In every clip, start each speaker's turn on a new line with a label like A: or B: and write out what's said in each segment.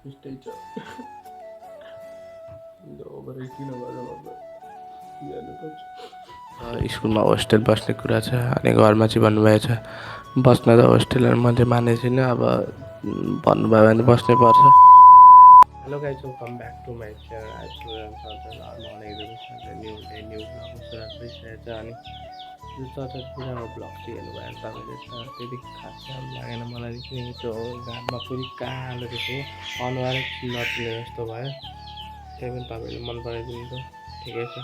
A: Stage स्कुलमा hostel बस्ने कुरा छ अनि घरमा चाहिँ भन्नुभएको छ बस्न त होस्टेलहरू मैले मानेको छुइनँ अब भन्नुभयो भने बस्नै पर्छ। Hello guys welcome back to my channel आज न्यू डे न्यू ब्लग सुरुवात भइसकेको छ अनि यो चर्चर पुरानो ब्लग चाहिँ हेर्नुभयो भने तपाईँले त्यति खास राम्रो लागेन मलाई किनकि त्यो घाममा पुरै कालो देख्यो अनुहारै नचिने जस्तो भयो त्यही पनि तपाईँले मन पराइदिनु त ठिकै छ।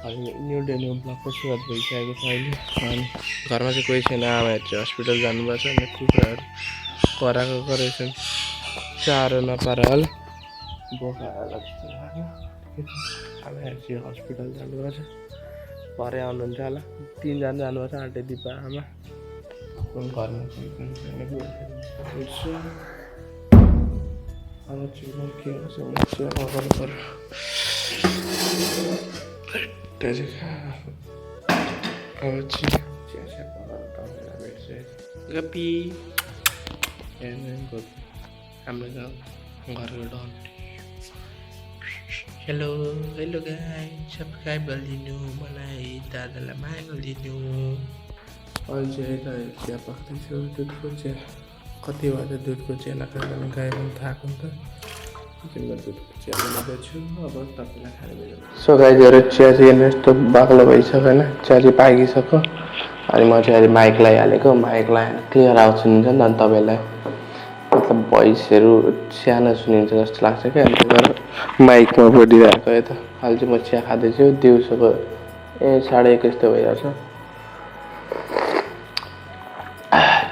A: अनि न्यू डे न्यू ब्लगको सुरुवात भइसकेको छ अहिले अनि घरमा चाहिँ कोही छैन आमाहरू चाहिँ हस्पिटल जानुभएको छ अनि कुखुराहरू कराएको रहेछन् चारो नपाएर होला बोका होला जस्तो लाग्यो आमाहरू चाहिँ हस्पिटल जानुभएको छ भरे आउनुहुन्छ होला 3 जना जानुभएको छ आन्टी दिपा आमा घरमा अब चाहिँ के हुन्छ गर्नु पर्यो गपी हाम्रो गाउँ घरको डन हेलो हेलो गाई सब्सक्राइब गरिदिनु मलाई दादालाई माया गरिदिनु। अहिले चाहिँ यता चिया पाक्दैछु दुधको चिया कति भएर दुधको चिया नखाएर भने गाई पनि थाहा हुन्छ दुधको चिया बनाउँदैछु अब तपाईँलाई खाने बेला सो गाईहरू चिया चाहिँ हेर्नु यस्तो बाक्लो भइसक्यो होइन चिया चाहिँ पाकिसक्यो अनि म चाहिँ अहिले माइक लगाइहालेको माइक लगाएर क्लियर आवाज सुनिन्छ नि त अनि तपाईँलाई मतलब भोइसहरू सानो सुनिन्छ जस्तो लाग्छ क्या अनि त्यही भएर माइकमा बोलिरहेको यता अहिले चाहिँ म चिया खाँदैछु दिउँसोको 1:30 यस्तो भइरहेछ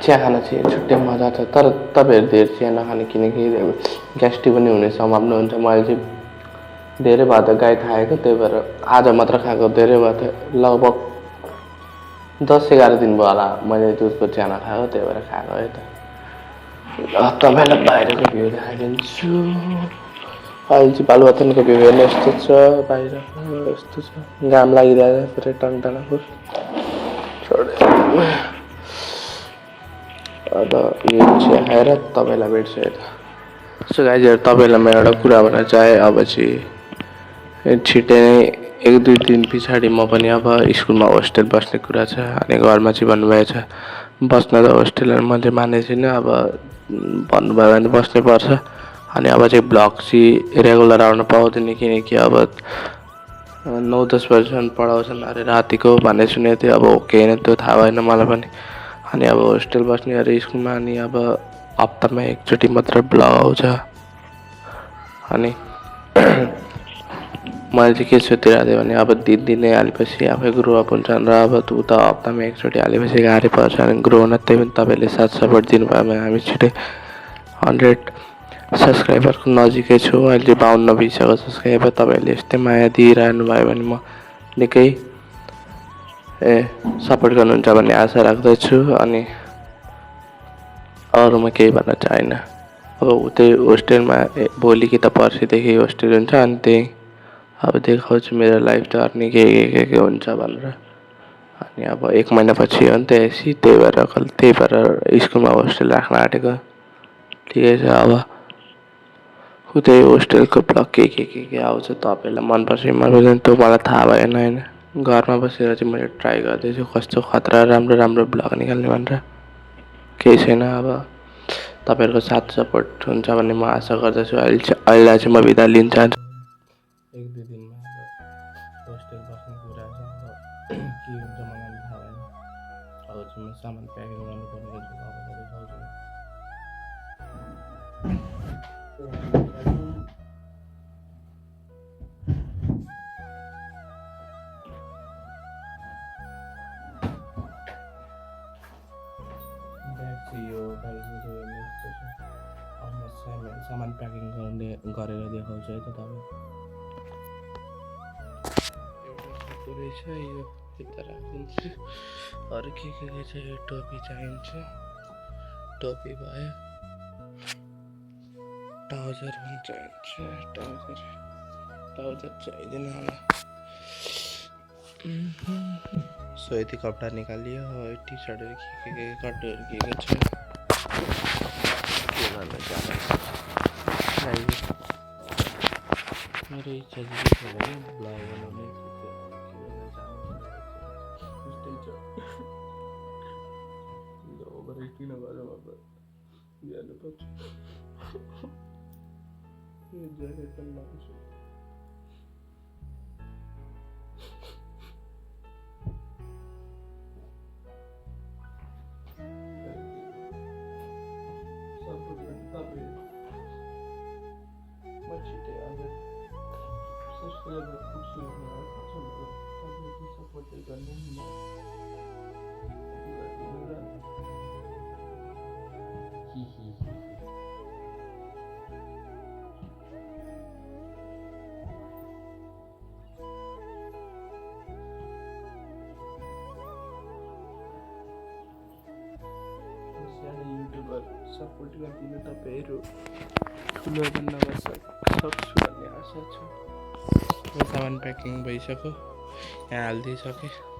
A: चिया खान चाहिँ छुट्टै मजा छ तर तपाईँहरू धेरै चिया नखाने किनकि ग्यास्ट्रिक पनि हुने सम्भावना हुन्छ मैले चाहिँ धेरै भयो त गाई थाकेको त्यही भएर आज मात्र खाएको धेरै भयो त लगभग 10-11 दिन भयो होला मैले दुधको चिया नखाएको त्यही भएर खाएको है त तपाईँलाई बाहिरको भ्यू देखाइदिन्छु अहिले चाहिँ बालुवातनको भ्यू हेर्नु यस्तो छ बाहिर यस्तो छ घाम लागिरहेको छ फेरि टङटङको अब यो चिया खाएर तपाईँलाई भेट्छु यता सो गाइजहरू तपाईँलाई म एउटा कुरा भन्न चाहेँ अब चाहिँ छिट्टै नै 1-2 दिन पछाडि म पनि अब स्कुलमा होस्टेल बस्ने कुरा छ अनि घरमा चाहिँ भन्नुभएको छ बस्न त होस्टेलहरू मैले मानेको छुइनँ अब भन्नुभयो भने बस्नै पर्छ अनि अब चाहिँ ब्लग चाहिँ रेगुलर आउन पाउँदैन किनकि अब 9-10 बजीसम्म पढाउँछन् अरे रातिको भन्ने सुनेको थियो अब ओके होइन त्यो थाहा भएन मलाई पनि अनि अब होस्टेल बस्ने अरे स्कुलमा अनि अब हप्तामा एकचोटि मात्र ब्लग आउँछ अनि मैले चाहिँ के सोचिरहेको थिएँ भने अब दिनदिनै हालेपछि आफै ग्रो अप हुन्छन् र अब उता हप्तामा एकचोटि हालेपछि गाह्रै पर्छ अनि ग्रो हुन त्यही पनि तपाईँले साथ सपोर्ट दिनुभयो भने हामी छिटै 100 सब्सक्राइबरको नजिकै छु अहिले 52 भइसक्यो सब्सक्राइबर तपाईँहरूले यस्तै माया दिइरहनु भयो भने म निकै सपोर्ट गर्नुहुन्छ भन्ने आशा राख्दछु अनि अरू म केही भन्न चाहन्न अब उतै होस्टेलमा भोलि कि त पर्सिदेखि होस्टेल हुन्छ अनि त्यही अब देखाउँछु मेरो लाइफ त अर्नी के हुन्छ भनेर अनि अब 1 महिनापछि हो नि त एसी त्यही भएर स्कुलमा होस्टेल राख्न आँटेको ठिकै छ अब उतै होस्टेलको ब्लग के आउँछ तपाईँलाई मनपर्छ मनपर्दैन त्यो मलाई थाहा भएन होइन घरमा बसेर चाहिँ मैले ट्राई गर्दैछु कस्तो खतरा राम्रो ब्लग निकाल्ने भनेर केही छैन अब तपाईँहरूको साथ सपोर्ट हुन्छ भन्ने म आशा गर्दछु अहिले चाहिँ म बिदा लिन चाहन्छु 1-2 दिनमा अब होस्टेल बस्ने कुरा छ के हुन्छ मलाई थाहा भएन अब चाहिँ म सामान प्याकिङ गर्नुपर्ने रहेछ सामान प्याकिङ गरेर देखाउँछु है त तपाईँ एउटा रहेछ यो यता राखिदिन्छु अरू के छ यो टोपी चाहिन्छ टोपी भयो ट्राउजर पनि चाहिन्छ ट्राउजर चाहिँदैन होला सो यति कपडा निकालियो टी सर्टहरू के कटहरू के छ के गर्नु मेरो इच्छा चाहिँ के छ भने ब्लग बनाउने त्यस्तै छ ओभर किन गरौँ अब जानुपर्छ यो ज्याकेट पनि लाउँछु छिटै अब सब्सक्राइबर पुग्छु तपाईँको सपोर्टै गर्नु नि सानो युट्युबर सपोर्ट गरिदिनु तपाईँहरू ठुलो बन्न सक्छु भन्ने आशा छ सामान प्याकिङ भइसक्यो यहाँ हालिदिइसकेँ